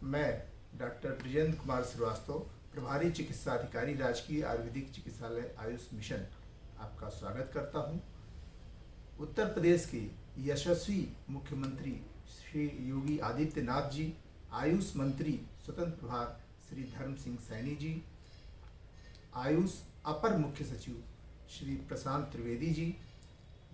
मैं डॉक्टर ब्रिजेंद्र कुमार श्रीवास्तव, प्रभारी चिकित्सा अधिकारी, राजकीय आयुर्वेदिक चिकित्सालय आयुष मिशन, आपका स्वागत करता हूं। उत्तर प्रदेश के यशस्वी मुख्यमंत्री श्री योगी आदित्यनाथ जी, आयुष मंत्री स्वतंत्र प्रभार श्री धर्म सिंह सैनी जी, आयुष अपर मुख्य सचिव श्री प्रशांत त्रिवेदी जी,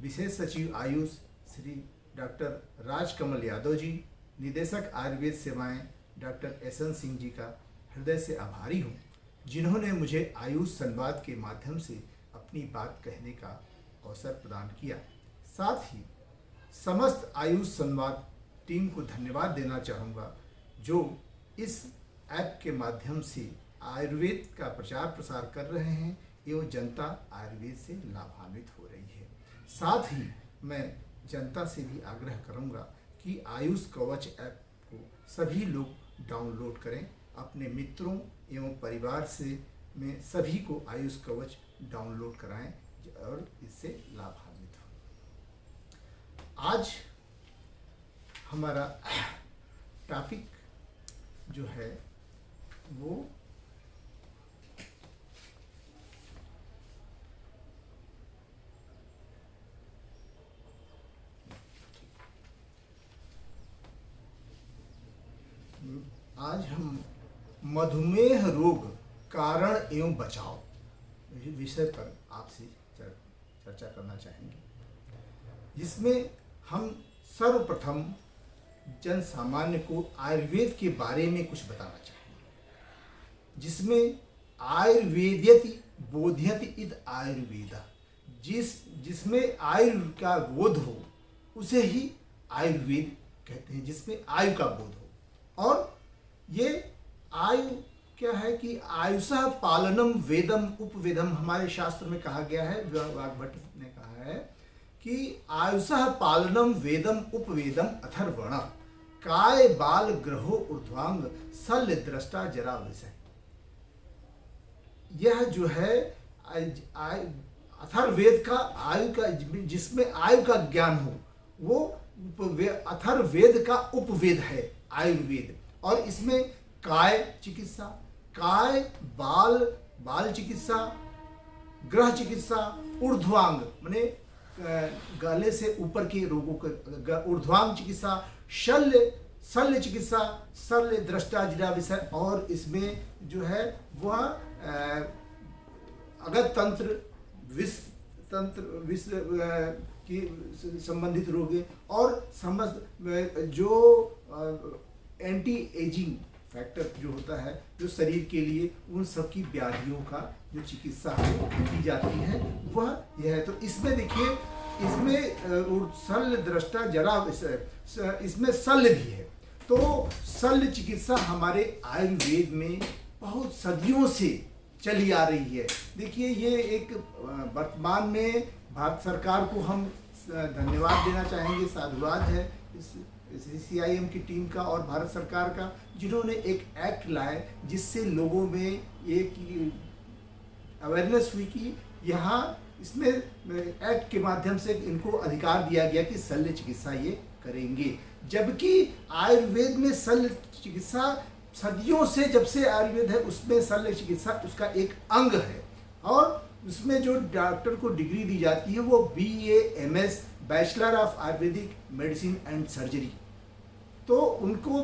विशेष सचिव आयुष श्री डॉक्टर राजकमल यादव जी, निदेशक आयुर्वेद सेवाएं डॉक्टर एसएन सिंह जी का हृदय से आभारी हूँ, जिन्होंने मुझे आयुष संवाद के माध्यम से अपनी बात कहने का अवसर प्रदान किया। साथ ही समस्त आयुष संवाद टीम को धन्यवाद देना चाहूँगा, जो इस ऐप के माध्यम से आयुर्वेद का प्रचार प्रसार कर रहे हैं एवं जनता आयुर्वेद से लाभान्वित हो रही है। साथ ही मैं जनता से भी आग्रह करूंगा कि आयुष कवच ऐप को सभी लोग डाउनलोड करें, अपने मित्रों एवं परिवार से में सभी को आयुष कवच डाउनलोड कराएं और इससे लाभान्वित हो। आज हमारा टॉपिक जो है वो आज हम मधुमेह रोग कारण एवं बचाव विषय पर आपसे चर्चा करना चाहेंगे, जिसमें हम सर्वप्रथम जन सामान्य को आयुर्वेद के बारे में कुछ बताना चाहेंगे, जिसमें आयुर्वेद्यति बोध्यति इद आयुर्वेदा, जिसमें आयु का बोध हो उसे ही आयुर्वेद कहते हैं, जिसमें आयु का बोध हो। और ये आयु क्या है कि आयुषः पालनम वेदम उपवेदम, हमारे शास्त्र में कहा गया है, वाग्भट ने कहा है कि आयुषः पालनम वेदम उपवेदम अथर्वण काय बाल ग्रहो ऊर्ध्वांग शल्य दृष्टा जरा विषय। यह जो है अथर्ववेद का आयु का, जिसमें आयु का ज्ञान हो, वो अथर्ववेद का उपवेद है आयुर्वेद। और इसमें काय चिकित्सा, काय बाल चिकित्सा, ग्रह चिकित्सा, ऊर्ध्वांग माने गले से ऊपर के रोगों का ऊर्ध्वांग चिकित्सा, शल्य चिकित्सा, शल्य दृष्टा जिरा विषय। और इसमें जो है वह अगत तंत्र, विष तंत्र, विष की संबंधित रोग और समस्त जो एंटी एजिंग फैक्टर जो होता है जो शरीर के लिए, उन सब की व्याधियों का जो चिकित्सा की जाती है वह यह है। तो इसमें देखिए, इसमें शल्य दृष्टा जरा, इसमें शल्य भी है। तो शल्य चिकित्सा हमारे आयुर्वेद में बहुत सदियों से चली आ रही है। देखिए, ये एक वर्तमान में भारत सरकार को हम धन्यवाद देना चाहेंगे, साधुवाद है इस CIM की टीम का और भारत सरकार का, जिन्होंने एक एक्ट लाए जिससे लोगों में एक अवेयरनेस हुई कि यहाँ इसमें एक्ट के माध्यम से इनको अधिकार दिया गया कि शल्य चिकित्सा ये करेंगे। जबकि आयुर्वेद में शल्य चिकित्सा सदियों से, जब से आयुर्वेद है उसमें शल्य चिकित्सा उसका एक अंग है। और उसमें जो डॉक्टर को डिग्री दी जाती है वो BA MS bachelor of Ayurvedic medicine and surgery, तो उनको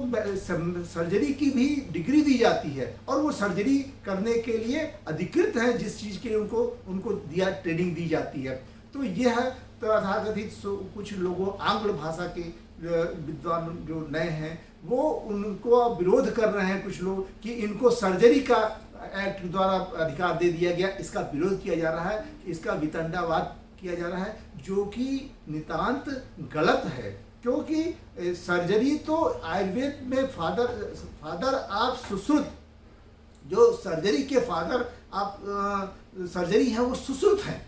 सर्जरी की भी डिग्री दी जाती है और वो सर्जरी करने के लिए अधिकृत हैं, जिस चीज़ के लिए उनको ट्रेनिंग दी जाती है। तो यह तथाकथित कुछ लोगों, आंग्ल भाषा के विद्वान जो नए हैं, वो उनको विरोध कर रहे हैं कुछ लोग कि इनको सर्जरी का एक्ट द्वारा अधिकार दे दिया गया, इसका विरोध किया जा रहा है, इसका वितंडावाद किया जा रहा है, जो कि नितांत गलत है। क्योंकि सर्जरी तो आयुर्वेद में फादर ऑफ सुश्रुत, जो सर्जरी के फादर ऑफ सर्जरी है वो सुश्रुत हैं।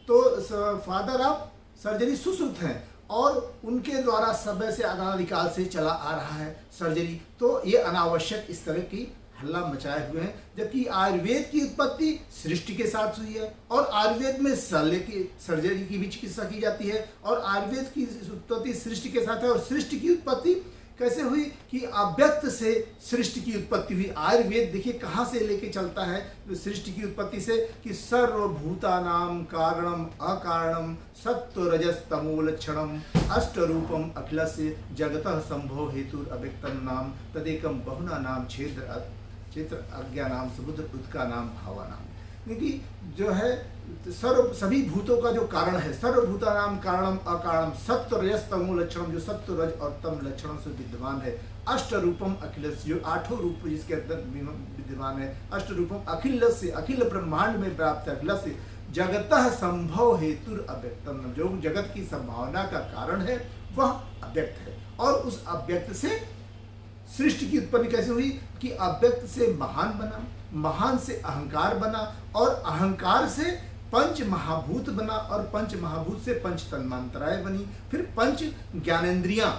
फादर ऑफ सर्जरी सुश्रुत हैं और उनके द्वारा समय से अनादिकाल से चला आ रहा है सर्जरी। तो ये अनावश्यक इस तरह की हल्ला मचाए हुए हैं, जबकि आयुर्वेद की उत्पत्ति सृष्टि के साथ हुई है और आयुर्वेद में शल्य की सर्जरी की भी चिकित्सा की जाती है और आयुर्वेद की उत्पत्ति सृष्टि के साथ है और सृष्टि की उत्पत्ति कैसे हुई कि अव्यक्त से सृष्टि की उत्पत्ति हुई। आयुर्वेद देखिए कहाँ से लेके चलता है सृष्टि की उत्पत्ति से, कि सर्वभूतानां कारणम अकारणम सत्व रजस तमो लक्षणम अष्टरूपम अखिलस्य जगतः संभव हेतु अव्यक्तम नाम तदेकम बहुना नाम क्षेत्र अज्ञानाम समुद्र उदका नाम भावानाम। क्योंकि जो है सभी भूतों का जो कारण है, सर्वभूतानाम कारणम अकारणम सत्व रजस तमो लक्षणम, जो सत्व रज और तम लक्षणों से विद्यमान है, अष्ट रूपम अखिलस्य, जो आठों रूप जिसके अंदर विद्यमान है, अष्ट रूपम अखिलस्य, अखिल ब्रह्मांड में व्याप्त अखिलस्य जगतः संभव हेतु अव्यक्तम, जो जगत की संभावना का कारण है वह अव्यक्त है। और उस अव्यक्त से सृष्टि की उत्पत्ति कैसे हुई कि अव्यक्त से महान बना, महान से अहंकार बना, और अहंकार से पंच महाभूत बना, और पंच महाभूत से पंच तन्मांतराय बनी, फिर पंच ज्ञानेंद्रियां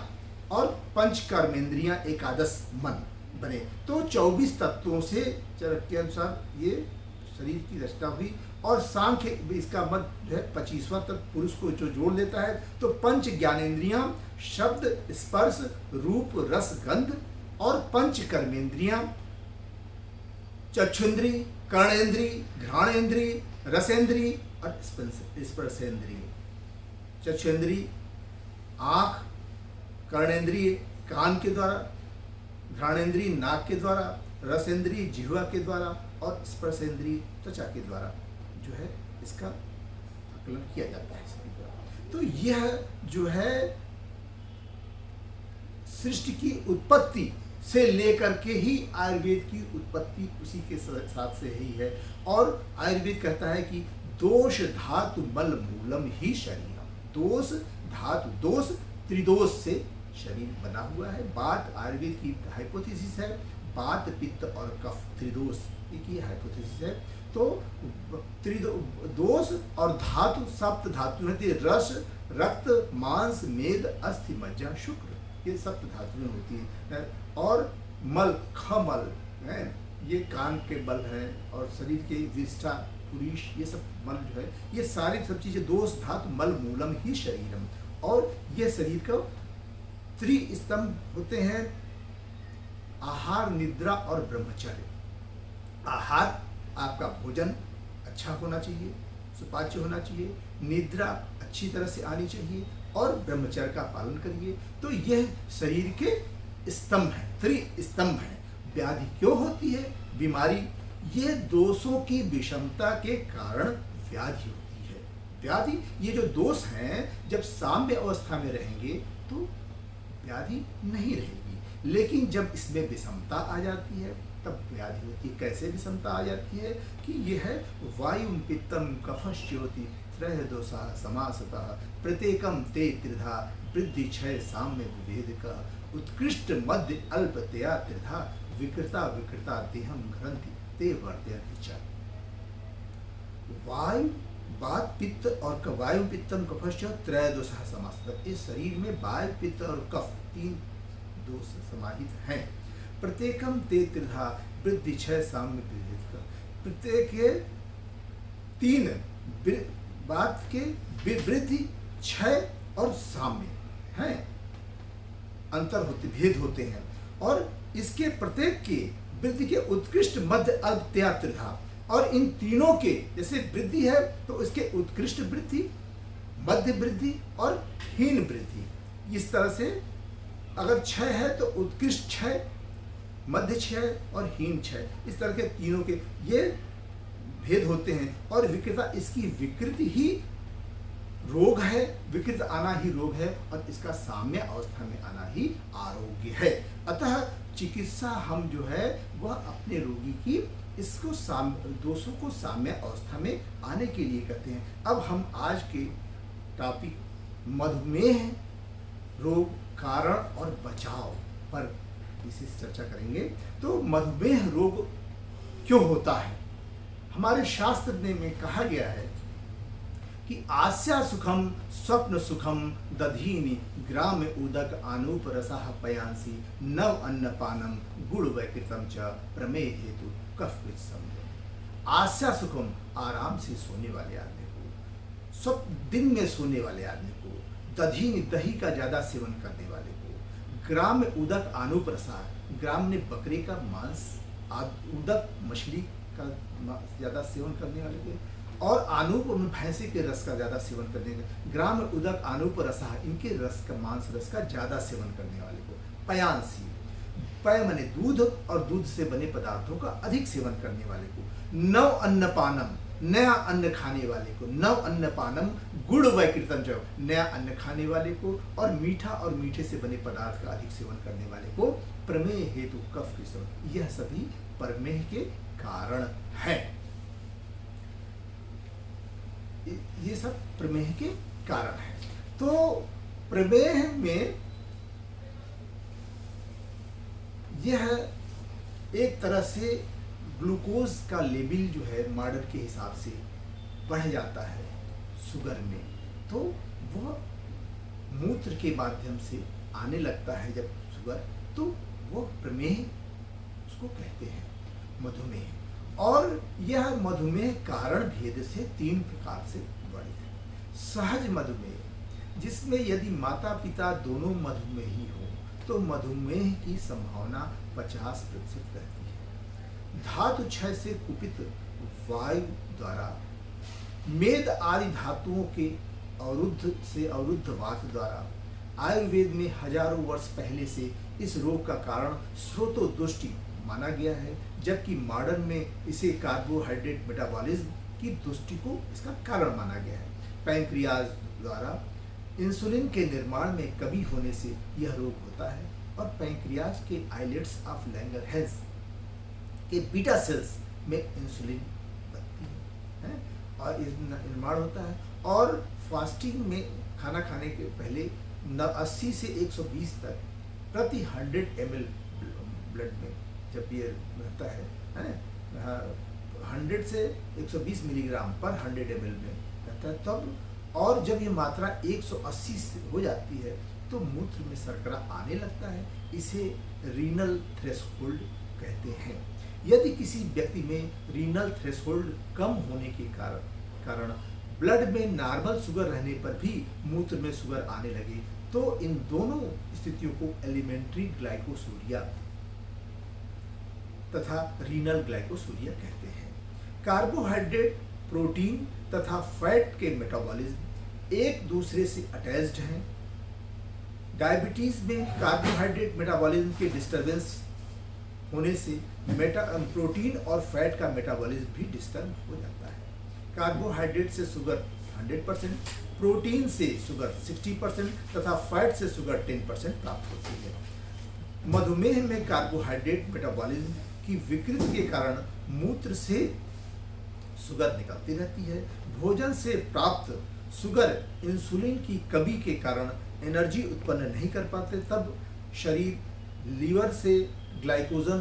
और पंच कर्मेंद्रियां, एकादश मन बने। तो 24 तत्वों से चरक के अनुसार ये शरीर की रचना हुई। और सांख्य इसका मत जो है 25वां तत्व पुरुष को जो जोड़ देता है। तो पंच ज्ञानेंद्रियां शब्द स्पर्श रूप रस गंध, और पंच कर्मेंद्रियां चक्षुन्द्री कर्णेन्द्री घ्राणेन्द्री रसेंद्री और स्पर्शेंद्री। चक्षुन्द्री आँख, कर्णेन्द्रीय कान के द्वारा, घ्राणेन्द्रीय नाक के द्वारा, रसेंद्रीय जिह्वा के द्वारा, और स्पर्शेंद्रीय त्वचा के द्वारा जो है इसका आकलन किया जाता है सभी द्वारा। तो यह जो है सृष्टि की उत्पत्ति से लेकर के ही आयुर्वेद की उत्पत्ति उसी के साथ से ही है। और आयुर्वेद कहता है कि दोष धातु मल मूलम ही शरीरम, दोष धातु, दोष त्रिदोष से शरीर बना हुआ है। बात आयुर्वेद की हाइपोथेसिस है, बात पित्त और कफ त्रिदोष की हाइपोथेसिस है। तो दोष और धातु सप्त धातु है, रस रक्त मांस मेद अस्थि मज्जा शुक्र, ये सप्त धातुएं होती है। और मल खमल है, ये कान के बल है, और शरीर के विष्ठा पुरीश, ये सब मल जो है, ये सारी सब चीजें दोष धातु मल मूलम ही शरीरम। और ये शरीर का त्रिस्तंभ होते हैं, आहार निद्रा और ब्रह्मचर्य। आहार आपका भोजन अच्छा होना चाहिए, सुपाच्य होना चाहिए, निद्रा अच्छी तरह से आनी चाहिए, और ब्रह्मचर्य का पालन करिए। तो यह शरीर के स्तंभ है, त्रिस्तंभ है। व्याधि क्यों होती है, बीमारी, ये दोषों की विषमता के कारण व्याधि होती है। व्याधि, ये जो दोष हैं जब साम्य अवस्था में रहेंगे तो व्याधि नहीं रहेगी, लेकिन जब इसमें विषमता आ जाती है तब व्याधि होती है। कैसे विषमता आ जाती है कि यह है वायु पित्तम कफश्च्योति त्रय दोषा समासतः प्रत्येकम ते त्रिधा वृद्धि क्षय साम्य विभेद का उत्कृष्ट मध्य अल्पतया त्रिधा विकृता विकृता देहम ग्रंथि ते वर्धयति च। वायु वात पित्त और वायु पित्तम कफश्च त्रय दोषा समासतः, इस शरीर में वायु पित्त और कफ तीन दोष समाहित हैं। प्रत्येकम ते त्रिधा वृद्धि क्षय साम्य विभेद का, प्रत्येक के तीन बात के वृद्धि क्षय और साम्य हैं, अंतर होते, भेद होते हैं। और इसके प्रत्येक के वृद्धि के उत्कृष्ट मध्य अल्पतया त्रिधा, और इन तीनों के जैसे वृद्धि है तो इसके उत्कृष्ट वृद्धि, मध्य वृद्धि और हीन वृद्धि। इस तरह से अगर क्षय है तो उत्कृष्ट क्षय, मध्य क्षय और हीन क्षय, इस तरह के तीनों के ये भेद होते हैं। और विकृता, इसकी विकृति ही रोग है, विकृत आना ही रोग है, और इसका साम्य अवस्था में आना ही आरोग्य है। अतः चिकित्सा हम जो है वह अपने रोगी की इसको दोषों को साम्य अवस्था में आने के लिए कहते हैं। अब हम आज के टॉपिक मधुमेह रोग कारण और बचाव पर विशेष चर्चा करेंगे। तो मधुमेह रोग क्यों होता है, हमारे शास्त्र में कहा गया है कि आस्या सुखम स्वप्न सुखम दधीनि ग्राम उदक आनूप रसः पयांसी नव अन्नपानम गुड़ वैकृतम च प्रमेय हेतु कफवित समझो। आस्या सुखम, आराम से सोने वाले आदमी को, स्वप्न दिन में सोने वाले आदमी को, दधीनि, दही का ज्यादा सेवन करने वाले को, ग्राम में उदक आनूप रसा, ग्राम ने बकरे का मांस, उदक मछली का ज़्यादा सेवन करने वाले के, और आनूप में भैंसे के रस का ज़्यादा सेवन करने का। ग्राम में उदक आनूप रसा, इनके रस का, मांस रस का ज़्यादा सेवन करने वाले को। पयांसी, पय माने दूध और दूध से बने पदार्थों का अधिक सेवन करने वाले को। नव अन्नपानम, नया अन्न खाने वाले को। नव अन्नपानम गुड़ व कीर्तन जो, नया अन्न खाने वाले को और मीठा और मीठे से बने पदार्थ का अधिक सेवन करने वाले को। प्रमेय हेतु कफ के सेवन, यह सभी प्रमेह के कारण है। ये सब प्रमेह के कारण है। तो प्रमेह में यह एक तरह से ग्लूकोज का लेवल जो है मॉडल के हिसाब से बढ़ जाता है शुगर में, तो वह मूत्र के माध्यम से आने लगता है जब शुगर, तो वो प्रमेह उसको कहते हैं, मधुमेह। और यह मधुमेह कारण भेद से 3 प्रकार से बड़े हैं। सहज मधुमेह, जिसमें यदि माता पिता दोनों मधुमेही हो तो मधुमेह की संभावना 50% रहती है। धातु क्षय से कुपित वायु द्वारा, मेद आदि धातुओं के अवरुद्ध से अवरुद्ध वात द्वारा, आयुर्वेद में हजारों वर्ष पहले से इस रोग का कारण स्रोतोदुष्टि माना गया है, जबकि मॉडर्न में इसे कार्बोहाइड्रेट मेटाबॉलिज्म की दुष्टि को इसका कारण माना गया है। पैंक्रियाज द्वारा इंसुलिन के निर्माण में कमी होने से यह रोग होता है और पैंक्रियाज के आइलेट्स ऑफ लैंगरहैंस के बीटा सेल्स में इंसुलिन बनती है और निर्माण होता है। और फास्टिंग में खाना खाने के पहले 80 से 120 तक प्रति 100 ml ब्लड में जब ये रहता है 100 से 120 मिलीग्राम पर 100 ml में रहता है तब, और जब ये मात्रा 180 से हो जाती है तो मूत्र में शर्करा आने लगता है। इसे रीनल थ्रेशोल्ड कहते हैं। यदि किसी व्यक्ति में रीनल थ्रेशोल्ड कम होने के कारण ब्लड में नॉर्मल शुगर रहने पर भी मूत्र में शुगर आने लगे तो इन दोनों स्थितियों को एलिमेंट्री ग्लाइकोसूरिया तथा रीनल ग्लाइकोसूरिया कहते हैं। कार्बोहाइड्रेट, प्रोटीन तथा फैट के मेटाबॉलिज्म एक दूसरे से अटैच्ड हैं। डायबिटीज में कार्बोहाइड्रेट मेटाबॉलिज्म के डिस्टर्बेंस होने से प्रोटीन और फैट का मेटाबॉलिज्म भी डिस्टर्ब हो जाता है। कार्बोहाइड्रेट से शुगर 100%, प्रोटीन से शुगर 60% तथा फैट से शुगर 10% प्राप्त होती है। मधुमेह में कार्बोहाइड्रेट मेटाबॉलिज्म की विकृति के कारण मूत्र से शुगर निकलती रहती है। भोजन से प्राप्त शुगर इंसुलिन की कमी के कारण एनर्जी उत्पन्न नहीं कर पाते, तब शरीर लीवर से ग्लाइकोजन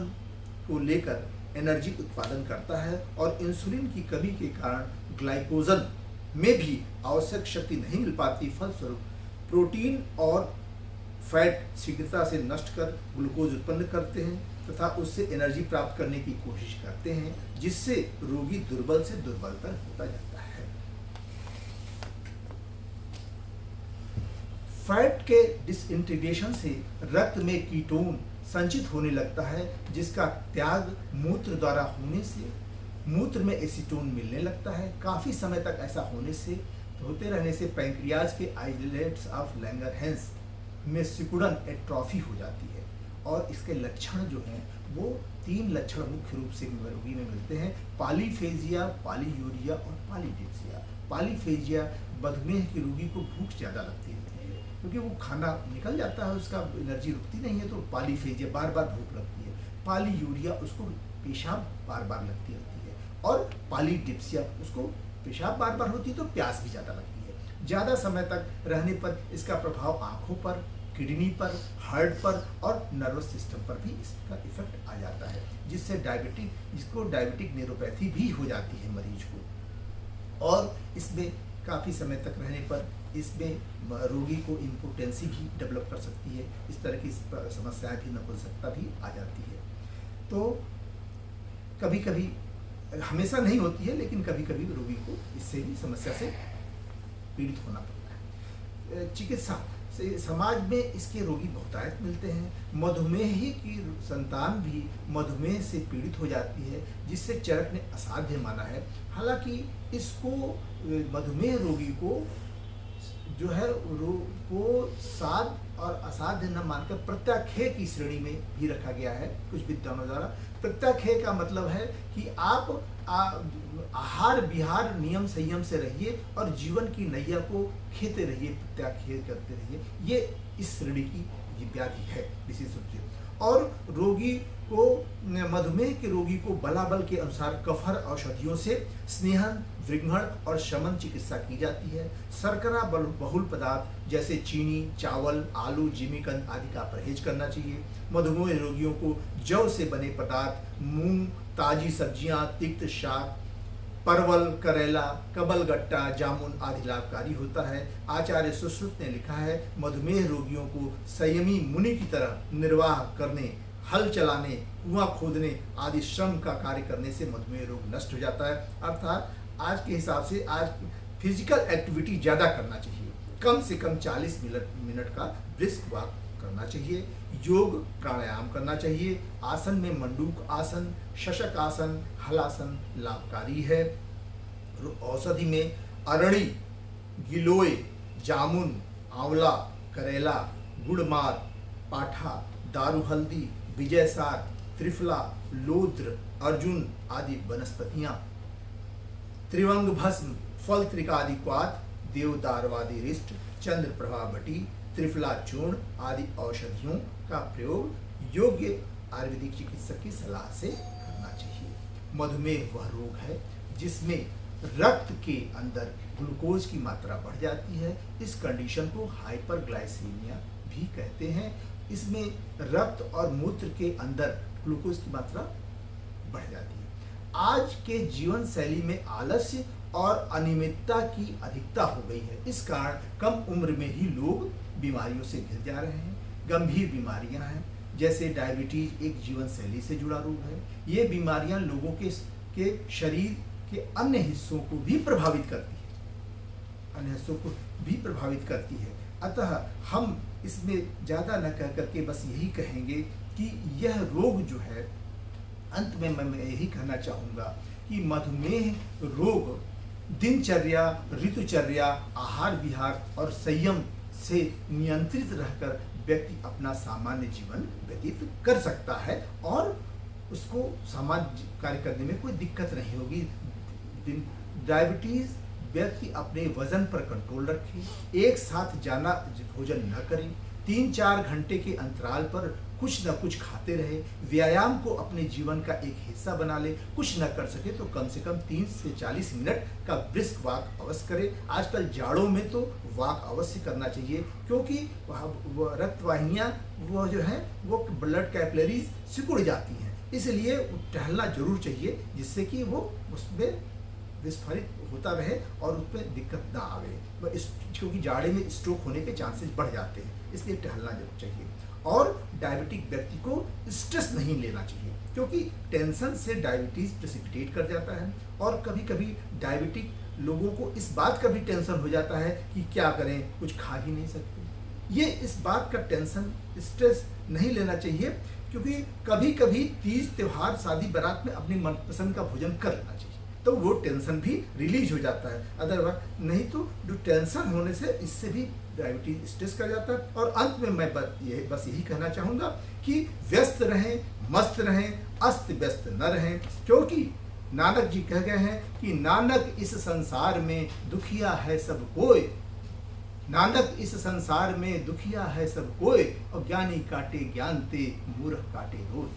को लेकर एनर्जी उत्पादन करता है और इंसुलिन की कमी के कारण ग्लाइकोजन में भी आवश्यक शक्ति नहीं मिल पाती। फलस्वरूप प्रोटीन और फैट शीघ्रता से नष्ट कर ग्लूकोज उत्पन्न करते हैं तथा उससे एनर्जी प्राप्त करने की कोशिश करते हैं, जिससे रोगी दुर्बल से दुर्बलतर होता जाता है। फैट के डिसइंटीग्रेशन से रक्त में कीटोन संचित होने लगता है, जिसका त्याग मूत्र द्वारा होने से मूत्र में एसीटोन मिलने लगता है। काफ़ी समय तक ऐसा होते रहने से पैंक्रियाज के आइलेट्स ऑफ लैंगरहैंस में सिकुड़न एट्रॉफी हो जाती है और इसके लक्षण जो हैं वो 3 लक्षण मुख्य रूप से रोगी में मिलते हैं: पॉलीफेजिया, पॉलीयूरिया और पॉलीडिप्सिया। पॉलीफेजिया मधुमेह के रोगी को भूख ज़्यादा लगती है क्योंकि वो खाना निकल जाता है, उसका एनर्जी रुकती नहीं है, तो पॉलीफेजिया बार बार भूख लगती है। पॉलीयूरिया उसको पेशाब बार बार लगती रहती है और पॉलीडिप्सिया उसको पेशाब बार बार होती है तो प्यास भी ज़्यादा लगती है। ज़्यादा समय तक रहने पर इसका प्रभाव आँखों पर, किडनी पर, हार्ट पर और नर्वस सिस्टम पर भी इसका इफेक्ट आ जाता है, जिससे डायबिटिक न्यूरोपैथी भी हो जाती है मरीज को। और इसमें काफ़ी समय तक रहने पर इसमें रोगी को इम्पोटेंसी भी डेवलप कर सकती है। इस तरह की समस्याएं भी, नपुंसकता भी आ जाती है। तो कभी कभी, हमेशा नहीं होती है, लेकिन कभी कभी रोगी को इससे भी समस्या से पीड़ित होना पड़ता है। चिकित्सा समाज में इसके रोगी बहुतायत मिलते हैं। मधुमेह की संतान भी मधुमेह से पीड़ित हो जाती है, जिससे चरक ने असाध्य माना है। हालांकि इसको मधुमेह रोगी को जो है रोग को साध और असाध्य न मानकर प्रत्याख्यान की श्रेणी में भी रखा गया है कुछ विद्वानों द्वारा। प्रत्याख्यान का मतलब है कि आप आहार विहार नियम संयम से रहिए और जीवन की नैया को खेते रहिए, प्रत्याख्यान करते रहिए। ये इस श्रेणी की ये व्याधि है विशेष रूप से। और रोगी को मधुमेह के रोगी को बलाबल के अनुसार कफर औषधियों से स्नेहन, वृंघण और शमन चिकित्सा की जाती है। शर्करा बहुल पदार्थ जैसे चीनी, चावल, आलू, जिमीकंद आदि का परहेज करना चाहिए। मधुमेह रोगियों को जौ से बने पदार्थ, मूंग, ताजी सब्जियां, तिक्त शाक, परवल, करेला, कबलगट्टा, जामुन आदि लाभकारी होता है। आचार्य सुश्रुत ने लिखा है, मधुमेह रोगियों को संयमी मुनि की तरह निर्वाह करने, हल चलाने, कुआं खोदने आदि श्रम का कार्य करने से मधुमेह रोग नष्ट हो जाता है। अर्थात आज के हिसाब से आज फिजिकल एक्टिविटी ज़्यादा करना चाहिए, कम से कम 40 मिनट का ब्रिस्क वॉक करना चाहिए। योग प्राणायाम करना चाहिए। आसन में मंडूक आसन, शशक आसन, हलासन लाभकारी है। औषधि में अरड़ी, गिलोय, जामुन, आंवला, करेला, गुड़मार, पाठा, दारू हल्दी, विजयसार, त्रिफला, लोद्र, अर्जुन आदि वनस्पतियां, त्रिवंग भस्म, फल त्रिकादि क्वाथ, देवदारवादी रिष्ट, चंद्र प्रभा बटी, त्रिफला चूर्ण आदि औषधियों का प्रयोग योग्य आयुर्वेदिक चिकित्सक की सलाह से करना चाहिए। मधुमेह वह रोग है जिसमें रक्त के अंदर ग्लूकोज की मात्रा बढ़ जाती है। इस कंडीशन को हाइपरग्लाइसीमिया भी कहते हैं। इसमें रक्त और मूत्र के अंदर ग्लूकोज की मात्रा बढ़ जाती है। आज के जीवन शैली में आलस्य और अनियमितता की अधिकता हो गई है। इस कारण कम उम्र में ही लोग बीमारियों से घिर जा रहे हैं। गंभीर बीमारियां हैं जैसे डायबिटीज एक जीवन शैली से जुड़ा रोग है। ये बीमारियां लोगों के शरीर के अन्य हिस्सों को भी प्रभावित करती है, अन्य हिस्सों को भी प्रभावित करती है। अतः हम इसमें ज़्यादा न कह करके बस यही कहेंगे कि यह रोग जो है, अंत में मैं यही कहना चाहूँगा कि मधुमेह रोग दिनचर्या, ऋतुचर्या, आहार विहार और संयम से नियंत्रित रहकर व्यक्ति अपना सामान्य जीवन व्यतीत कर सकता है और उसको सामान्य कार्य करने में कोई दिक्कत नहीं होगी। डायबिटीज व्यक्ति अपने वजन पर कंट्रोल रखे, एक साथ जाना भोजन न करें, 3-4 घंटे के अंतराल पर कुछ न कुछ खाते रहे, व्यायाम को अपने जीवन का एक हिस्सा बना ले। कुछ न कर सके तो कम से कम 30 से 40 मिनट का ब्रिस्क वॉक अवश्य करे। आजकल जाड़ों में तो वॉक अवश्य करना चाहिए, क्योंकि रक्त वाहिनियाँ वो जो है वो ब्लड कैपिलरीज सिकुड़ जाती हैं, इसलिए टहलना जरूर चाहिए जिससे कि वो उसमें विस्फोरित होता रहे और उसमें दिक्कत ना आवे। क्योंकि जाड़े में स्ट्रोक होने के चांसेस बढ़ जाते हैं, इसलिए टहलना जरूर चाहिए। और डायबिटिक व्यक्ति को स्ट्रेस नहीं लेना चाहिए, क्योंकि टेंशन से डायबिटीज प्रेसिपिटेट कर जाता है। और कभी कभी डायबिटिक लोगों को इस बात का भी टेंशन हो जाता है कि क्या करें, कुछ खा ही नहीं सकते। ये इस बात का टेंशन, स्ट्रेस नहीं लेना चाहिए, क्योंकि कभी कभी तीज, त्योहार, शादी, बारात में अपनी मनपसंद का भोजन कर लेना चाहिए, तो वो टेंशन भी रिलीज हो जाता है। अदरवाइज नहीं तो जो टेंशन होने से इससे भी डायबिटीज स्ट्रेस कर जाता है। और अंत में मैं बस यही कहना चाहूँगा कि व्यस्त रहें, मस्त रहें, अस्त व्यस्त न रहें, क्योंकि नानक जी कह गए हैं कि नानक इस संसार में दुखिया है सब कोई, नानक इस संसार में दुखिया है सब कोई, और ज्ञानी काटे ज्ञान ते, मूर्ख काटे रोज।